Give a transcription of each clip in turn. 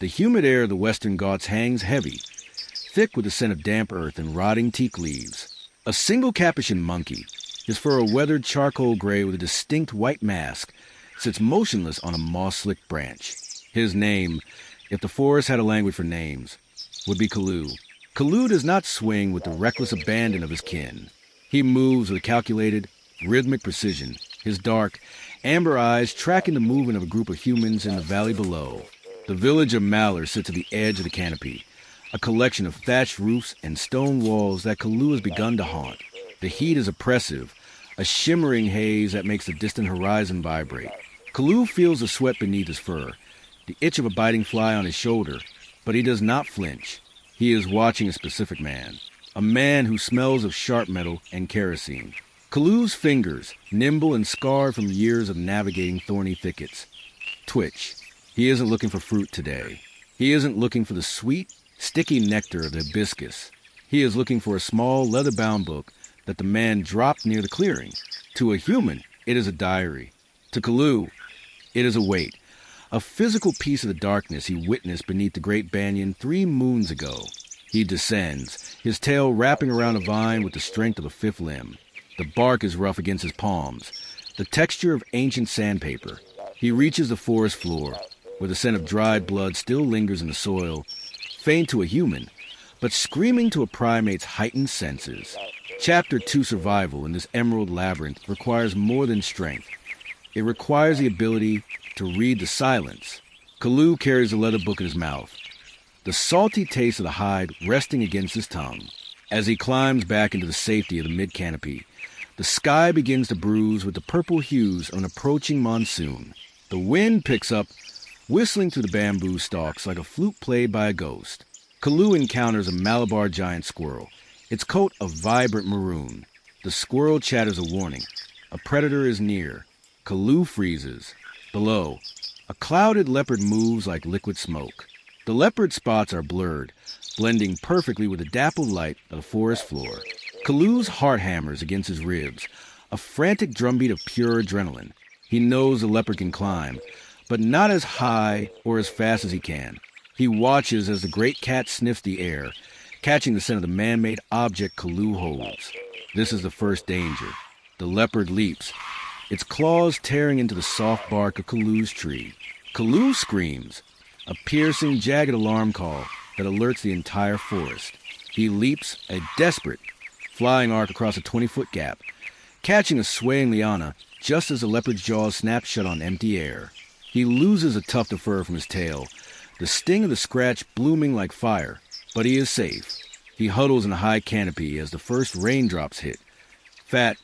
The humid air of the western Ghats hangs heavy, thick with the scent of damp earth and rotting teak leaves. A single Capuchin monkey, his fur a weathered charcoal gray with a distinct white mask, sits motionless on a moss-slicked branch. His name, if the forest had a language for names, would be Kalu. Kalu does not swing with the reckless abandon of his kin. He moves with calculated, rhythmic precision, his dark, amber eyes tracking the movement of a group of humans in the valley below. The village of Malheur sits at the edge of the canopy, a collection of thatched roofs and stone walls that Kalu has begun to haunt. The heat is oppressive, a shimmering haze that makes the distant horizon vibrate. Kalu feels the sweat beneath his fur, the itch of a biting fly on his shoulder, but he does not flinch. He is watching a specific man, a man who smells of sharp metal and kerosene. Kalu's fingers, nimble and scarred from years of navigating thorny thickets, twitch. He isn't looking for fruit today. He isn't looking for the sweet, sticky nectar of the hibiscus. He is looking for a small, leather-bound book that the man dropped near the clearing. To a human, it is a diary. To Kalu, it is a weight, a physical piece of the darkness he witnessed beneath the great banyan 3 moons ago. He descends, his tail wrapping around a vine with the strength of a fifth limb. The bark is rough against his palms, the texture of ancient sandpaper. He reaches the forest floor, where the scent of dried blood still lingers in the soil, faint to a human, but screaming to a primate's heightened senses. Chapter 2 survival in this emerald labyrinth requires more than strength. It requires the ability to read the silence. Kalu carries the leather book in his mouth, the salty taste of the hide resting against his tongue. As he climbs back into the safety of the mid-canopy, the sky begins to bruise with the purple hues of an approaching monsoon. The wind picks up, whistling through the bamboo stalks like a flute played by a ghost. Kalu encounters a Malabar giant squirrel, its coat a vibrant maroon. The squirrel chatters a warning. A predator is near. Kalu freezes. Below, a clouded leopard moves like liquid smoke. The leopard spots are blurred, blending perfectly with the dappled light of the forest floor. Kalu's heart hammers against his ribs, a frantic drumbeat of pure adrenaline. He knows the leopard can climb, but not as high or as fast as he can. He watches as the great cat sniffs the air, catching the scent of the man-made object Kalu holds. This is the first danger. The leopard leaps, its claws tearing into the soft bark of Kalu's tree. Kalu screams, a piercing, jagged alarm call that alerts the entire forest. He leaps, a desperate, flying arc across a 20-foot gap, catching a swaying liana just as the leopard's jaws snap shut on empty air. He loses a tuft of fur from his tail, the sting of the scratch blooming like fire, but he is safe. He huddles in a high canopy as the first raindrops hit, fat,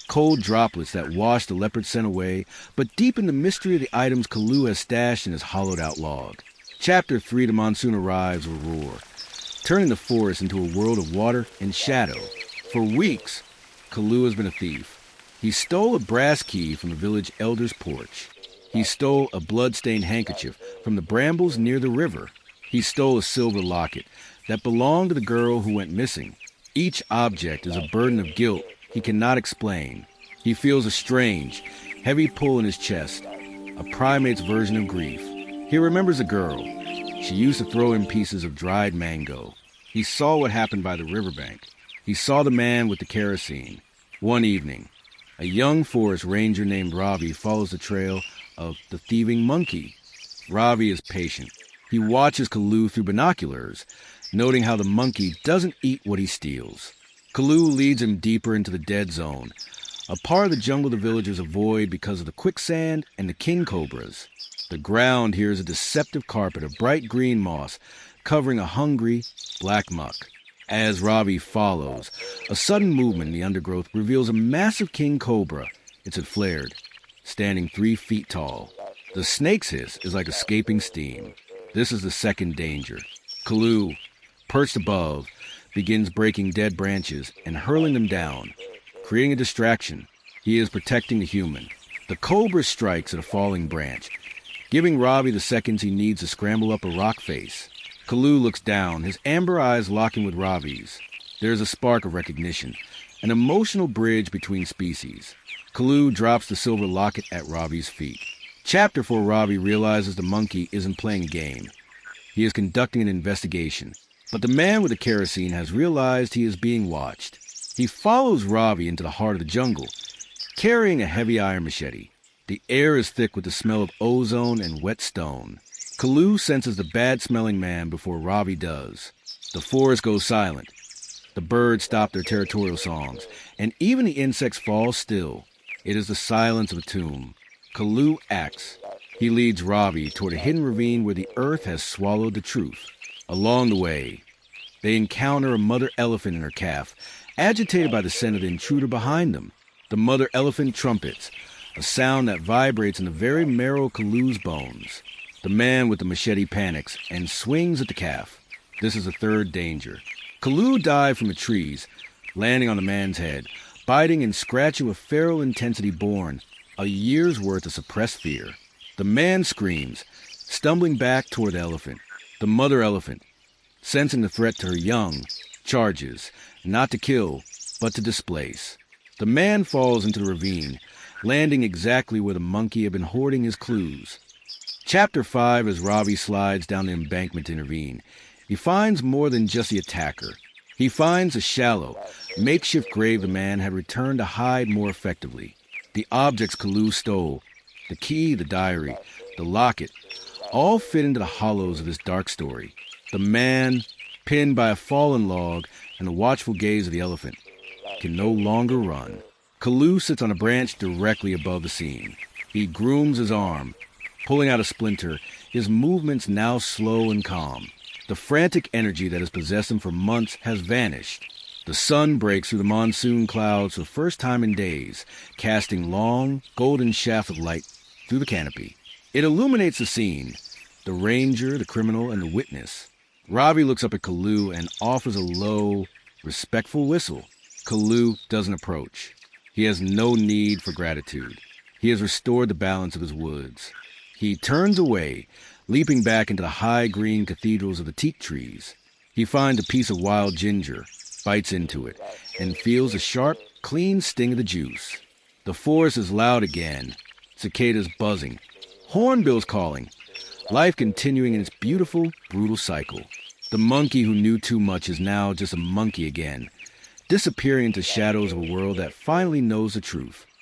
cold droplets that wash the leopard scent away, but deepen the mystery of the items Kalu has stashed in his hollowed-out log. Chapter 3, the monsoon arrives with a roar, turning the forest into a world of water and shadow. For weeks, Kalu has been a thief. He stole a brass key from the village elder's porch. He stole a blood-stained handkerchief from the brambles near the river. He stole a silver locket that belonged to the girl who went missing. Each object is a burden of guilt he cannot explain. He feels a strange, heavy pull in his chest, a primate's version of grief. He remembers a girl. She used to throw him pieces of dried mango. He saw what happened by the riverbank. He saw the man with the kerosene. One evening, a young forest ranger named Ravi follows the trail of the thieving monkey. Ravi is patient. He watches Kalu through binoculars, noting how the monkey doesn't eat what he steals. Kalu leads him deeper into the dead zone, a part of the jungle the villagers avoid because of the quicksand and the king cobras. The ground here is a deceptive carpet of bright green moss covering a hungry, black muck. As Ravi follows, a sudden movement in the undergrowth reveals a massive king cobra. It's flared, standing 3 feet tall. The snake's hiss is like escaping steam. This is the second danger. Kalu, perched above, begins breaking dead branches and hurling them down, creating a distraction. He is protecting the human. The cobra strikes at a falling branch, giving Ravi the seconds he needs to scramble up a rock face. Kalu looks down, his amber eyes locking with Ravi's. There is a spark of recognition, an emotional bridge between species. Kalu drops the silver locket at Ravi's feet. Chapter 4, Ravi realizes the monkey isn't playing a game. He is conducting an investigation, but the man with the kerosene has realized he is being watched. He follows Ravi into the heart of the jungle, carrying a heavy iron machete. The air is thick with the smell of ozone and wet stone. Kalu senses the bad-smelling man before Ravi does. The forest goes silent. The birds stop their territorial songs, and even the insects fall still. It is the silence of a tomb. Kalu acts. He leads Ravi toward a hidden ravine where the earth has swallowed the truth. Along the way, they encounter a mother elephant and her calf, agitated by the scent of the intruder behind them. The mother elephant trumpets, a sound that vibrates in the very marrow of Kalu's bones. The man with the machete panics and swings at the calf. This is the third danger. Kalu dived from the trees, landing on the man's head, biting and scratching with feral intensity born, a year's worth of suppressed fear. The man screams, stumbling back toward the elephant. The mother elephant, sensing the threat to her young, charges, not to kill, but to displace. The man falls into the ravine, landing exactly where the monkey had been hoarding his clues. Chapter 5, as Ravi slides down the embankment to intervene, he finds more than just the attacker. He finds a shallow, makeshift grave the man had returned to hide more effectively. The objects Kalu stole, the key, the diary, the locket, all fit into the hollows of this dark story. The man, pinned by a fallen log and the watchful gaze of the elephant, can no longer run. Kalu sits on a branch directly above the scene. He grooms his arm, pulling out a splinter, his movements now slow and calm. The frantic energy that has possessed him for months has vanished. The sun breaks through the monsoon clouds for the first time in days, casting long, golden shafts of light through the canopy. It illuminates the scene, the ranger, the criminal, and the witness. Ravi looks up at Kalu and offers a low, respectful whistle. Kalu doesn't approach. He has no need for gratitude. He has restored the balance of his woods. He turns away, leaping back into the high green cathedrals of the teak trees. He finds a piece of wild ginger, bites into it, and feels a sharp, clean sting of the juice. The forest is loud again, cicadas buzzing, hornbills calling, life continuing in its beautiful, brutal cycle. The monkey who knew too much is now just a monkey again, disappearing into shadows of a world that finally knows the truth.